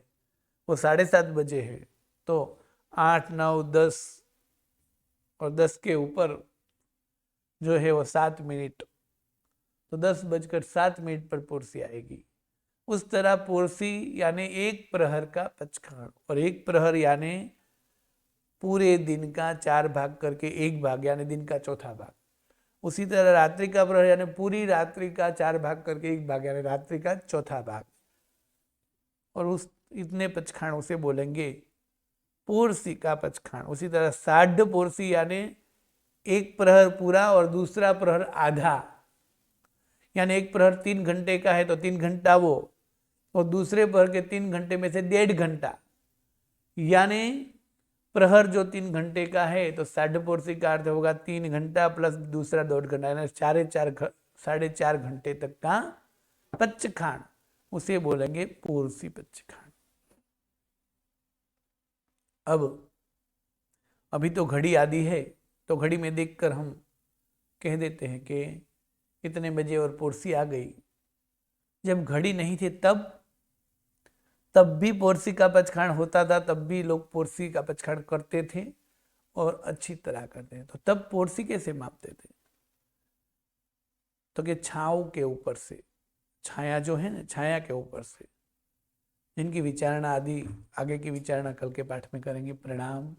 वो 7:30 बजे है, तो 8, 9, 10 और 10 के ऊपर जो है वो 7 मिनट, तो 10:07 पर पोरसी आएगी। उस तरह पोरसी यानी एक प्रहर का पचखाण, और एक प्रहर यानी पूरे दिन का 4 भाग करके एक भाग यानी दिन का चौथा भाग। उसी तरह रात्रि का प्रहर यानी पूरी रात्रि का 4 भाग करके एक भाग यानी रात्रि का चौथा भाग। और उस इतने पचखाणों से बोलेंगे पोरसी का पचखाण। उसी तरह 60 पोरसी यानी एक प्रहर पूरा और दूसरा प्रहर आधा, यानी एक प्रहर 3 घंटे का है तो 3 घंटा वो, और दूसरे प्रहर के 3 घंटे में से 1.5 घंटा, यानी प्रहर जो 3 घंटे का है तो 60 पोरसी का अर्थ होगा 3 घंटा प्लस दूसरा 1.5 घंटा, यानी 4.5 घंटे तक का पचखाण, उसे बोलेंगे पोरसी पचखाण। अब अभी तो घड़ी आदि है, तो घड़ी में देखकर हम कह देते हैं कि इतने बजे और पोरसी आ गई। जब घड़ी नहीं थी तब भी पोरसी का पचखाण होता था, तब भी लोग पोरसी का पचखाण करते थे और अच्छी तरह करते थे। तो तब पोरसी कैसे मापते थे? तो कि छांव के ऊपर से, छाया जो है ना, छाया के ऊपर से, जिनकी विचारणा आदि आगे की विचारणा कल के पाठ में करेंगे। प्रणाम।